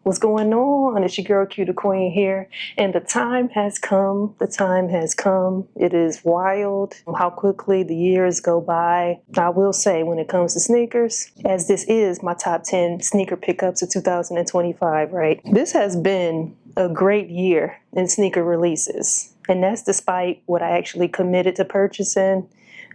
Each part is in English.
What's going on? It's your girl Q the Queen here, and the time has come. The time has come. It is wild how quickly the years go by. I will say, when it comes to sneakers, as this is my top 10 sneaker pickups of 2025, right? This has been a great year in sneaker releases, and that's despite what I actually committed to purchasing,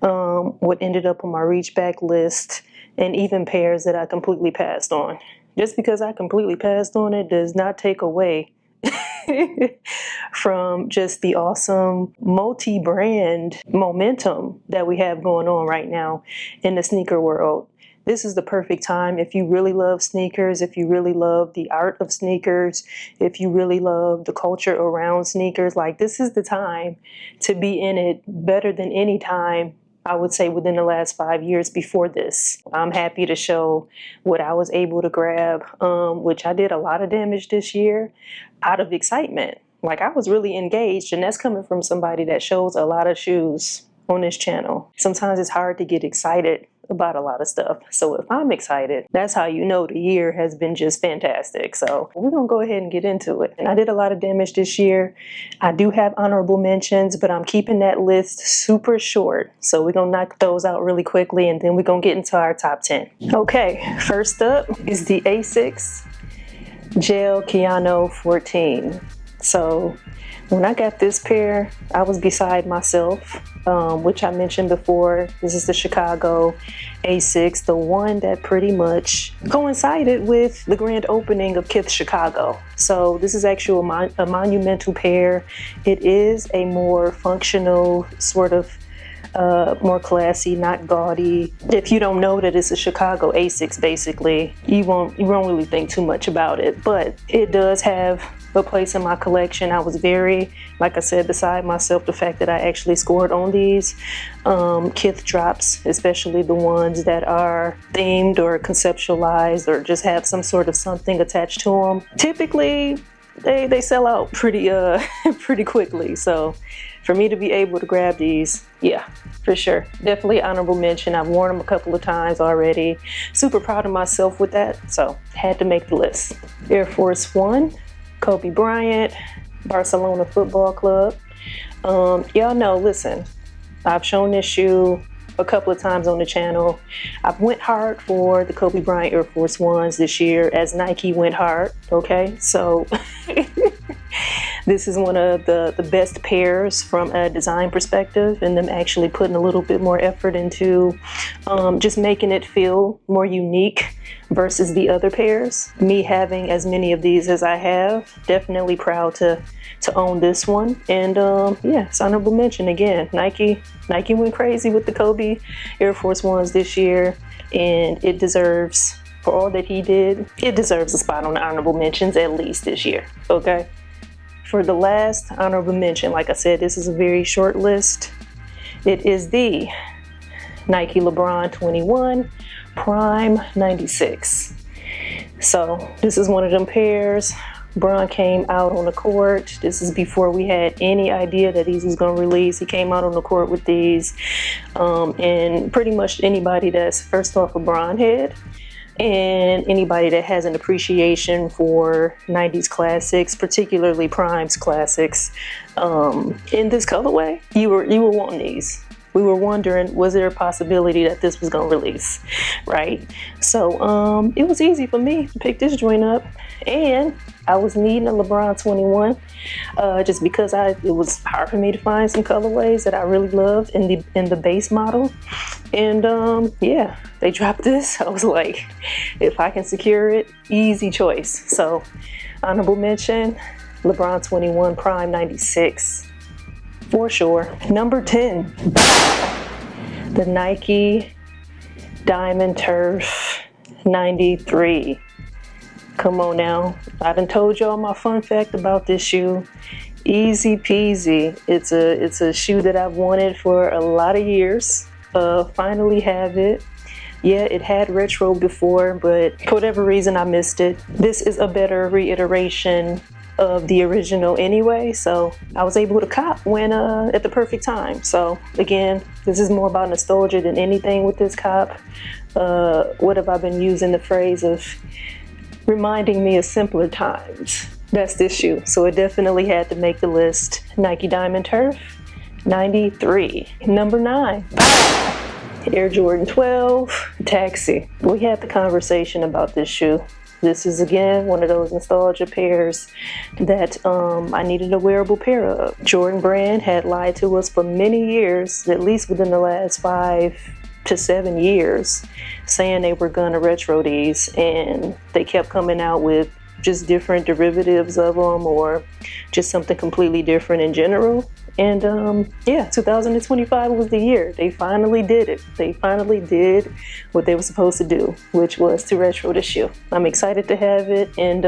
what ended up on my reach back list, and even pairs that I completely passed on. Just because I completely passed on it does not take away from just the awesome multi-brand momentum that we have going on right now in the sneaker world. This is the perfect time if you really love sneakers, if you really love the art of sneakers, if you really love the culture around sneakers. Like, this is the time to be in it better than any time, I would say, within the last 5 years before this. I'm happy to show what I was able to grab, which I did a lot of damage this year out of excitement. Like, I was really engaged, and that's coming from somebody that shows a lot of shoes on this channel. Sometimes it's hard to get excited about a lot of stuff. So if I'm excited, that's how you know the year has been just fantastic. So we're gonna go ahead and get into it. And I did a lot of damage this year. I do have honorable mentions, but I'm keeping that list super short. So we're gonna knock those out really quickly, and then we're gonna get into our top 10. Okay, first up is the Asics Gel Keanu 14. So when I got this pair, I was beside myself, which I mentioned before. This is the Chicago A6, the one that pretty much coincided with the grand opening of Kith Chicago. So this is actually a monumental pair. It is a more functional, sort of more classy, not gaudy. If you don't know that it's a Chicago A6, basically, you won't really think too much about it, but it does have a place in my collection. I was very, like I said, beside myself, the fact that I actually scored on these Kith drops, especially the ones that are themed or conceptualized or just have some sort of something attached to them. Typically, they sell out pretty quickly. So for me to be able to grab these, yeah, for sure. Definitely honorable mention. I've worn them a couple of times already. Super proud of myself with that. So had to make the list. Air Force One, Kobe Bryant, Barcelona Football Club. Y'all know, listen, I've shown this shoe a couple of times on the channel. I've went hard for the Kobe Bryant Air Force Ones this year as Nike went hard, okay? So this is one of the best pairs from a design perspective, and them actually putting a little bit more effort into just making it feel more unique versus the other pairs. Me having as many of these as I have, definitely proud to own this one. And yeah, it's honorable mention again. Nike went crazy with the Kobe Air Force Ones this year, and it deserves, for all that he did, it deserves a spot on the honorable mentions at least this year, okay? For the last honorable mention, like I said, this is a very short list. It is the Nike LeBron 21 Prime 96. So this is one of them pairs. Bron came out on the court. This is before we had any idea that these was going to release. He came out on the court with these. And pretty much anybody that's first off a Bron head, and anybody that has an appreciation for 90s classics, particularly Prime's classics, in this colorway, you were wanting these. We were wondering, was there a possibility that this was gonna release, right? So it was easy for me to pick this joint up, and I was needing a LeBron 21 just because it was hard for me to find some colorways that I really loved in the base model. And yeah, they dropped this. I was like, if I can secure it, easy choice. So honorable mention, LeBron 21 Prime 96. For sure. Number 10, the Nike Diamond Turf 93. Come on now. I done told y'all my fun fact about this shoe. Easy peasy. It's a shoe that I've wanted for a lot of years. Finally have it. Yeah, it had retro before, but for whatever reason I missed it. This is a better reiteration of the original anyway, so I was able to cop when at the perfect time. So again, this is more about nostalgia than anything with this cop. What have I been using the phrase of reminding me of simpler times. That's this shoe. So it definitely had to make the list. Nike Diamond Turf, 93. Number 9, Air Jordan 12, Taxi. We had the conversation about this shoe. This is, again, one of those nostalgia pairs that I needed a wearable pair of. Jordan Brand had lied to us for many years, at least within the last 5 to 7 years, saying they were gonna retro these, and they kept coming out with just different derivatives of them or just something completely different in general. And yeah, 2025 was the year. They finally did it. They finally did what they were supposed to do, which was to retro the shoe. I'm excited to have it, and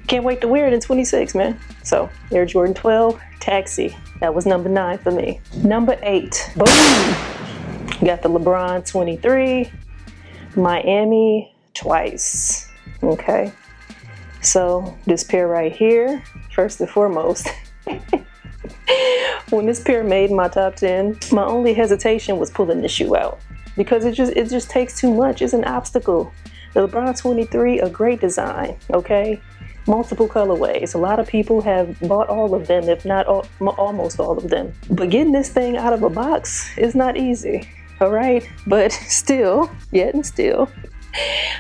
can't wait to wear it in 26, man. So Air Jordan 12, Taxi. That was number 9 for me. Number 8, boom. Got the LeBron 23, Miami twice. Okay. So this pair right here, first and foremost, when this pair made my top 10, my only hesitation was pulling the shoe out because it just takes too much. It's an obstacle. The LeBron 23, a great design, okay? Multiple colorways. A lot of people have bought all of them, if not all, almost all of them. But getting this thing out of a box is not easy, all right? But still, yet and still,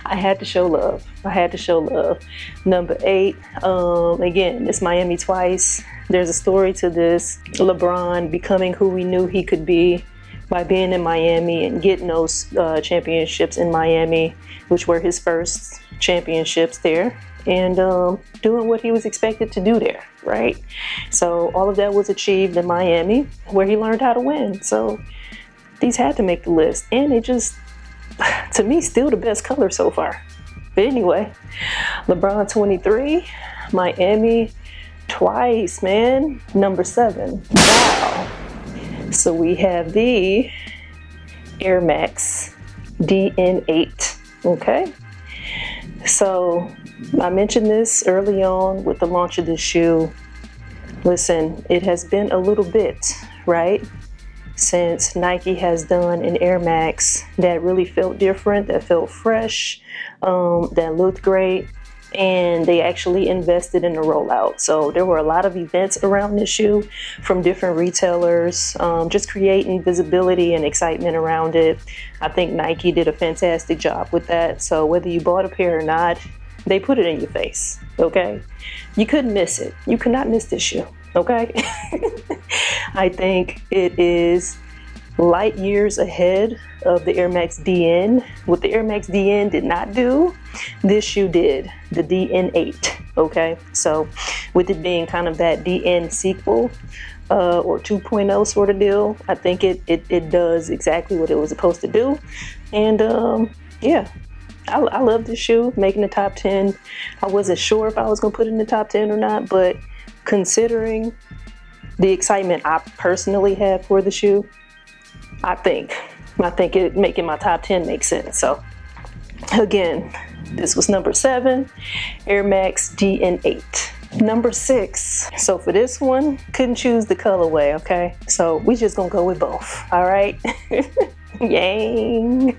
I had to show love. I had to show love. Number 8, again, it's Miami twice. There's a story to this. LeBron becoming who we knew he could be by being in Miami and getting those championships in Miami, which were his first championships there, and doing what he was expected to do there, right? So all of that was achieved in Miami, where he learned how to win. So these had to make the list, and it just, to me, still the best color so far. But anyway, LeBron 23, Miami twice, man. Number 7. Wow. So we have the Air Max DN8. Okay. So I mentioned this early on with the launch of this shoe. Listen, it has been a little bit, right, since Nike has done an Air Max that really felt different, that felt fresh, that looked great, and they actually invested in the rollout. So there were a lot of events around this shoe from different retailers, just creating visibility and excitement around it. I think Nike did a fantastic job with that. So whether you bought a pair or not, they put it in your face, okay? You couldn't miss it. You could not miss this shoe, okay? I think it is light years ahead of the Air Max DN. What the Air Max DN did not do, this shoe did, the DN8, okay? So with it being kind of that DN sequel or 2.0 sort of deal, I think it does exactly what it was supposed to do. And yeah, I love this shoe, making the top 10. I wasn't sure if I was gonna put it in the top 10 or not, but considering the excitement I personally have for the shoe, I think it making my top 10 makes sense. So again, this was number 7, Air Max DN8. Number 6. So for this one, couldn't choose the colorway, okay? So we just gonna go with both, all right? Yang.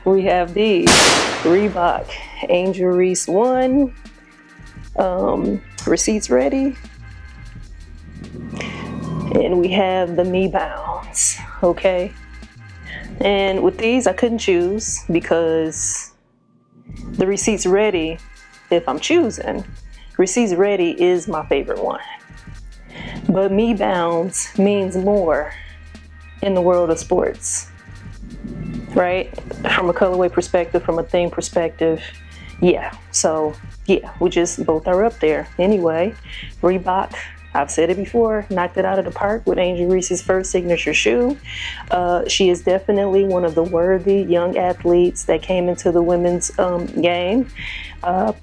We have the Reebok Angel Reese 1. Receipts ready. And we have the Me Bounds, okay? And with these, I couldn't choose because the Receipts Ready, if I'm choosing, Receipts Ready is my favorite one. But Me Bounds means more in the world of sports, right? From a colorway perspective, from a theme perspective, yeah. So yeah, we just both are up there. Anyway, Reebok, I've said it before, knocked it out of the park with Angel Reese's first signature shoe. She is definitely one of the worthy young athletes that came into the women's game. At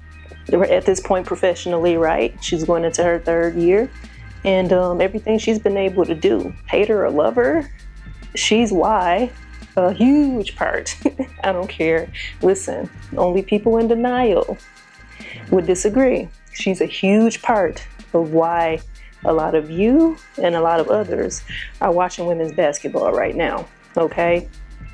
this point professionally, right? She's going into her 3rd year. And everything she's been able to do, hate her or love her, she's why. A huge part. I don't care. Listen, only people in denial would disagree. She's a huge part of why a lot of you and a lot of others are watching women's basketball right now, okay?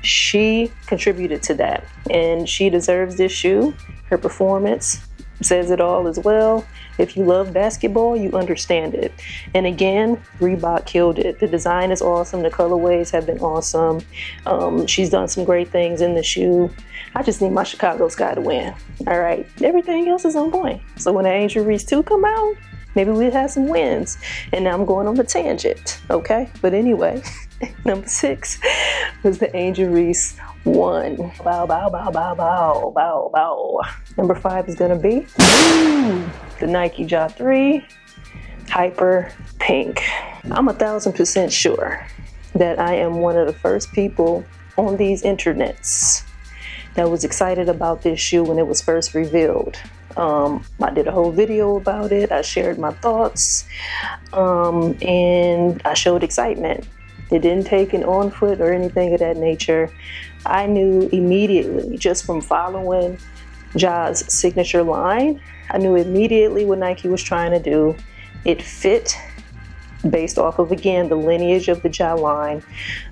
She contributed to that, and she deserves this shoe. Her performance says it all as well. If you love basketball, you understand it. And again, Reebok killed it. The design is awesome. The colorways have been awesome. She's done some great things in the shoe. I just need my Chicago Sky to win. All right, everything else is on point. So when the Angel Reese 2 come out, maybe we'll have some wins. And now I'm going on the tangent, okay? But anyway, number 6 was the Angel Reese 1. Bow, bow, bow, bow, bow, bow, bow. Number 5 is gonna be the Nike Ja 3 Hyper Pink. I'm 1000% sure that I am one of the first people on these internets that was excited about this shoe when it was first revealed. I did a whole video about it. I shared my thoughts, and I showed excitement. It didn't take an on foot or anything of that nature. I knew immediately, just from following Ja's signature line, I knew immediately what Nike was trying to do. It fit based off of, again, the lineage of the Ja line.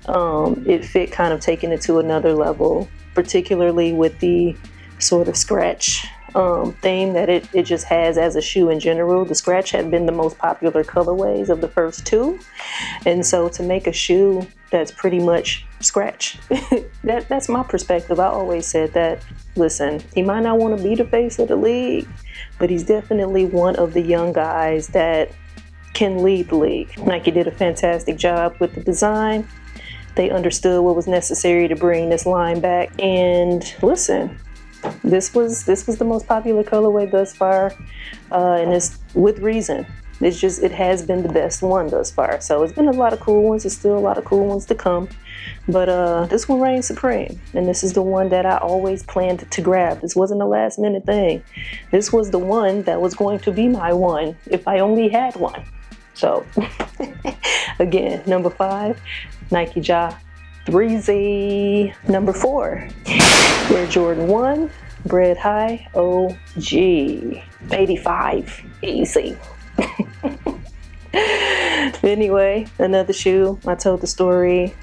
It fit kind of taking it to another level, particularly with the sort of scratch theme that it just has as a shoe in general. The scratch had been the most popular colorways of the first 2. And so to make a shoe that's pretty much scratch, that's my perspective. I always said that, listen, he might not want to be the face of the league, but he's definitely one of the young guys that can lead the league. Nike did a fantastic job with the design. They understood what was necessary to bring this line back. And listen, this was the most popular colorway thus far, and it's with reason. It has been the best one thus far. So it's been a lot of cool ones. There's still a lot of cool ones to come, but this one reigns supreme, and this is the one that I always planned to grab. This wasn't a last minute thing. This was the one that was going to be my one if I only had one. So again, number 5, Nike Ja 3Z. Number 4, Air Jordan 1 Bread High OG 85. Easy. Anyway, another shoe. I told the story.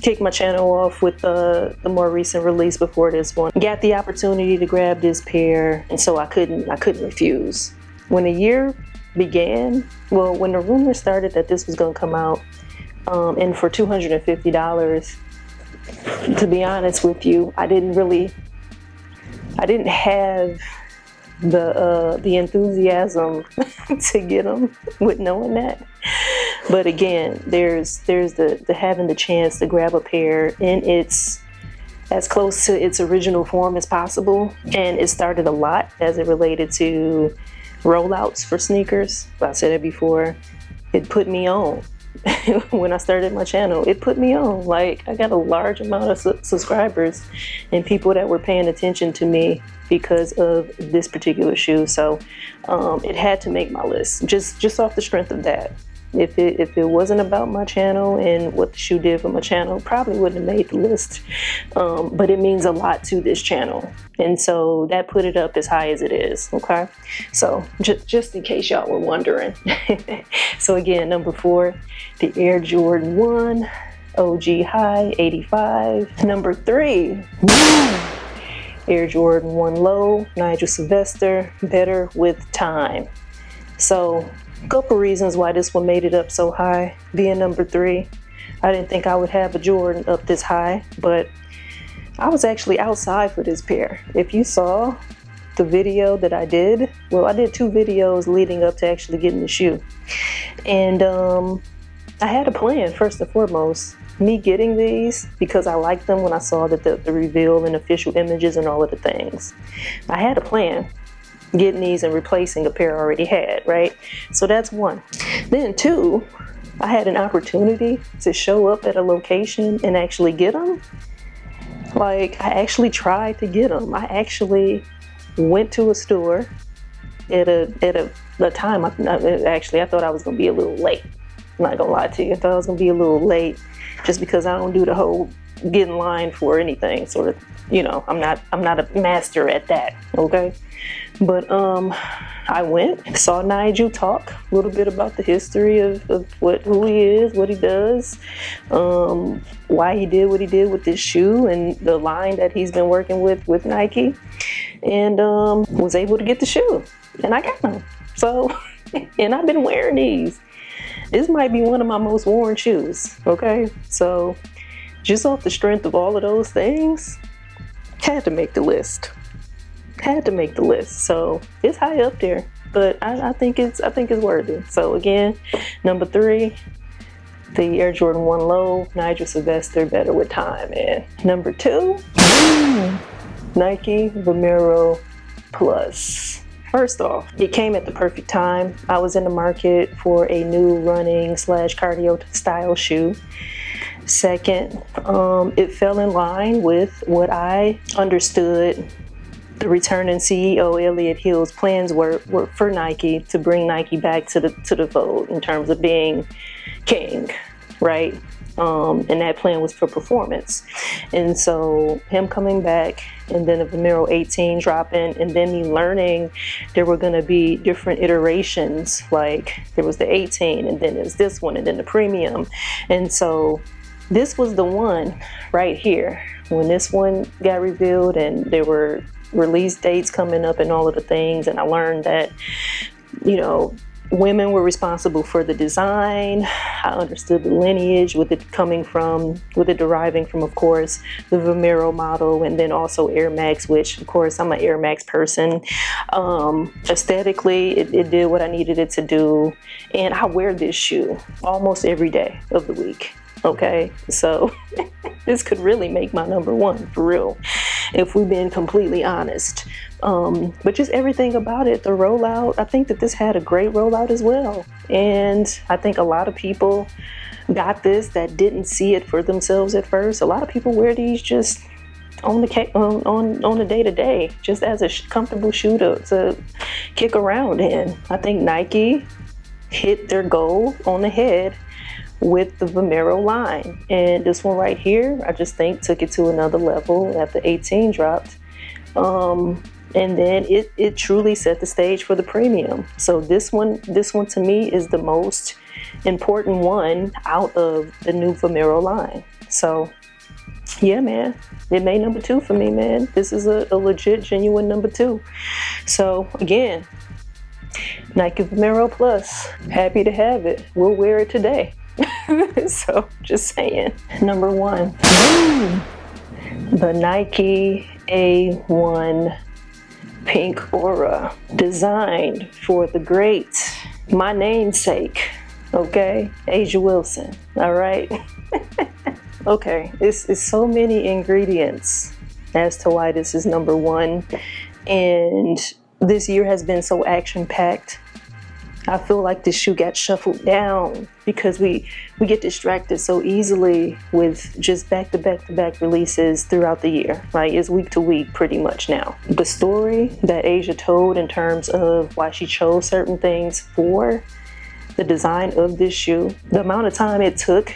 Kicked my channel off with the more recent release before this one. Got the opportunity to grab this pair, and so I couldn't refuse. When the year began, well, when the rumor started that this was going to come out, and for $250, to be honest with you, I didn't have the enthusiasm to get them with knowing that. But again, there's the having the chance to grab a pair in its as close to its original form as possible, and it started a lot as it related to rollouts for sneakers. I said it before, it put me on. When I started my channel, it put me on. Like, I got a large amount of subscribers and people that were paying attention to me because of this particular shoe. So it had to make my list just off the strength of that. If it wasn't about my channel and what the shoe did for my channel, probably wouldn't have made the list. But it means a lot to this channel, and so that put it up as high as it is. Okay, so just in case y'all were wondering. So again, number 4, the Air Jordan 1 OG High 85. Number 3, Air Jordan 1 Low Nigel Sylvester Better with Time. So a couple reasons why this one made it up so high, being number 3. I didn't think I would have a Jordan up this high, but I was actually outside for this pair. If you saw the video that I did, well, I did 2 videos leading up to actually getting the shoe. And I had a plan, first and foremost. Me getting these because I liked them when I saw that the reveal and official images and all of the things. I had a plan. Getting these and replacing a pair I already had, right? So that's 1. Then 2, I had an opportunity to show up at a location and actually get them. Like, I actually tried to get them. I actually went to a store at a time. I thought I was gonna be a little late. I'm not gonna lie to you. I thought I was gonna be a little late just because I don't do the whole get in line for anything sort of, you know, I'm not a master at that, okay? But I went, saw Nigel talk a little bit about the history of who he is, what he does, why he did what he did with this shoe and the line that he's been working with Nike, and was able to get the shoe, and I got them. So, and I've been wearing these. This might be one of my most worn shoes, okay? So, just off the strength of all of those things, had to make the list. So it's high up there, but I think it's worthy. So again, number 3, the Air Jordan 1 Low, Nigel Sylvester, Better with Time. And number 2, Nike Vomero Plus. First off, it came at the perfect time. I was in the market for a new running / cardio style shoe. Second, it fell in line with what I understood the returning CEO Elliott Hill's plans were for Nike, to bring Nike back to the fold in terms of being king, right? And that plan was for performance. And so him coming back, and then the Vomero 18 dropping, and then me learning there were going to be different iterations. Like there was the 18, and then there's this one, and then the premium. And so this was the one right here. When this one got revealed and there were release dates coming up and all of the things, and I learned that, you know, women were responsible for the design. I understood the lineage with it deriving from, of course, the Vomero model, and then also Air Max, which of course I'm an Air Max person. Aesthetically, it did what I needed it to do, and I wear this shoe almost every day of the week. Okay, so this could really make my number 1 for real, if we've been completely honest. But just everything about it, the rollout, I think that this had a great rollout as well. And I think a lot of people got this that didn't see it for themselves at first. A lot of people wear these just on the day-to-day, just as a comfortable shoe to kick around in. I think Nike hit their goal on the head with the Vomero line, and this one right here, I just think took it to another level after 18 dropped, and then it truly set the stage for the premium. So this one to me is the most important one out of the new Vomero line. So yeah, man, it made number 2 for me, man. This is a legit, genuine number 2. So again, Nike Vomero Plus, happy to have it. We'll wear it today. So just saying. Number 1, the Nike A1 Pink Aura, designed for the great, my namesake, okay, A'ja Wilson. All right. Okay, it's so many ingredients as to why this is number 1, and this year has been so action-packed. I feel like this shoe got shuffled down because we get distracted so easily with just back-to-back releases throughout the year. Right? It's week to week pretty much now. The story that A'ja told in terms of why she chose certain things for the design of this shoe, the amount of time it took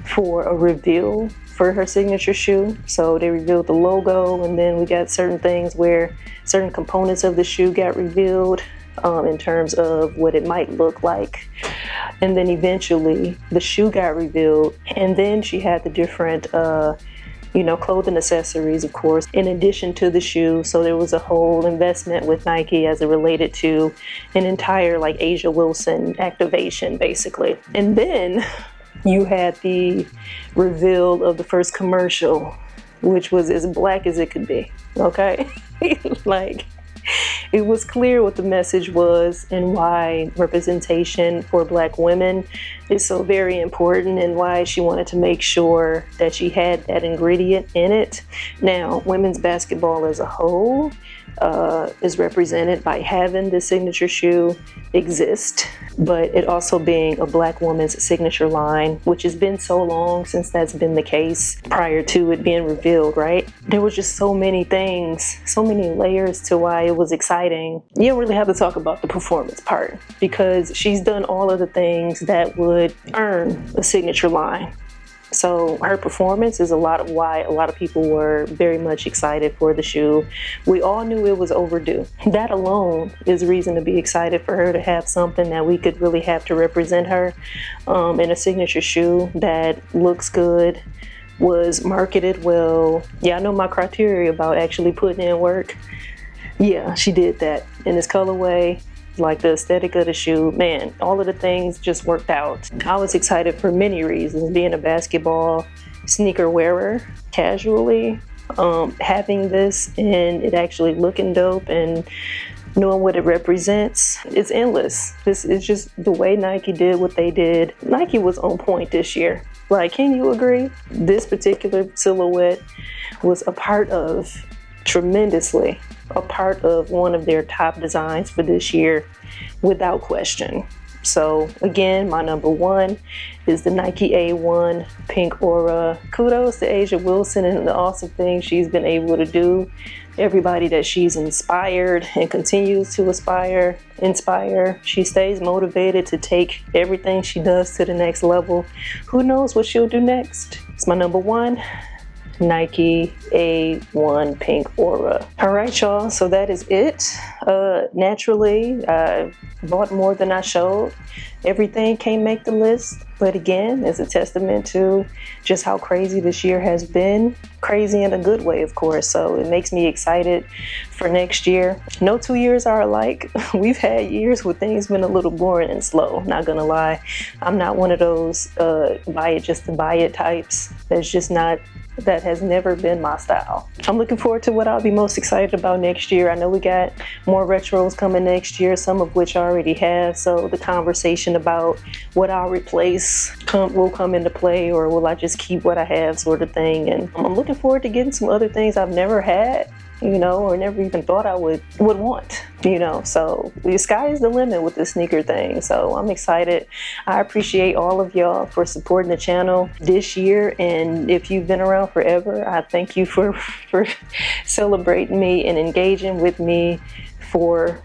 for a reveal for her signature shoe. So they revealed the logo, and then we got certain things where certain components of the shoe got revealed. In terms of what it might look like, and then eventually the shoe got revealed, and then she had the different clothing accessories, of course, in addition to the shoe. So there was a whole investment with Nike as it related to an entire like A'ja Wilson activation, basically. And then you had the reveal of the first commercial, which was as black as it could be. Okay. Like, it was clear what the message was and why representation for Black women is so very important, and why she wanted to make sure that she had that ingredient in it. Now, women's basketball as a whole is represented by having the signature shoe exist, but it also being a Black woman's signature line, which has been so long since that's been the case prior to it being revealed, right? There was just so many things, so many layers to why it was exciting. You don't really have to talk about the performance part, because she's done all of the things that would earn a signature line. So her performance is a lot of why a lot of people were very much excited for the shoe. We all knew it was overdue. That alone is reason to be excited for her to have something that we could really have to represent her in a signature shoe that looks good, was marketed well. Yeah, I know my criteria about actually putting in work. Yeah, she did that in this colorway. Like the aesthetic of the shoe, man, all of the things just worked out. I was excited for many reasons, being a basketball sneaker wearer casually, having this and it actually looking dope and knowing what it represents. It's endless. This is just the way Nike did what they did. Nike was on point this year. Like, can you agree? This particular silhouette was tremendously a part of one of their top designs for this year, without question. So again, my number one is the Nike A1 Pink Aura. Kudos to Asia Wilson and the awesome things she's been able to do. Everybody that she's inspired and continues to inspire. She stays motivated to take everything she does to the next level. Who knows what she'll do next? It's my number one. Nike A1 Pink Aura. All right, y'all, so that is it. Naturally, I bought more than I showed. Everything can't make the list, but again, it's a testament to just how crazy this year has been. Crazy in a good way, of course, so it makes me excited for next year. No 2 years are alike. We've had years where things been a little boring and slow, not gonna lie. I'm not one of those buy it just to buy it types. That has never been my style. I'm looking forward to what I'll be most excited about next year. I know we got more retros coming next year, some of which I already have. So the conversation about what I'll replace will come into play, or will I just keep what I have, sort of thing. And I'm looking forward to getting some other things I've never had, or never even thought I would want, so the sky is the limit with the sneaker thing. So I'm excited. I appreciate all of y'all for supporting the channel this year, and if you've been around forever, I thank you for celebrating me and engaging with me for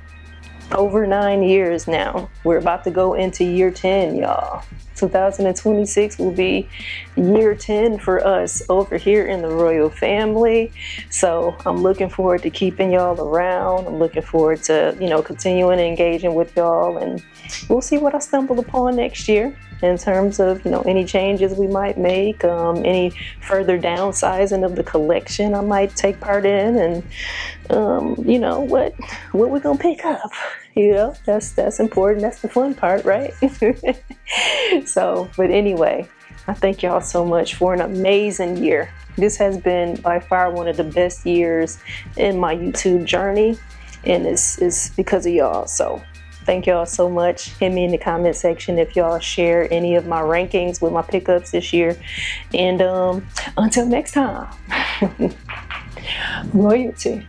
over 9 years now. We're about to go into year 10, y'all. 2026 will be year 10 for us over here in the Royal family. So I'm looking forward to keeping y'all around. I'm looking forward to, continuing engaging with y'all, and we'll see what I stumble upon next year in terms of, any changes we might make, any further downsizing of the collection I might take part in, and what we're gonna pick up. That's important. That's the fun part, right? So, but anyway, I thank y'all so much for an amazing year. This has been by far one of the best years in my YouTube journey, and it's because of y'all. So thank y'all so much. Hit me in the comment section if y'all share any of my rankings with my pickups this year. And until next time, royalty.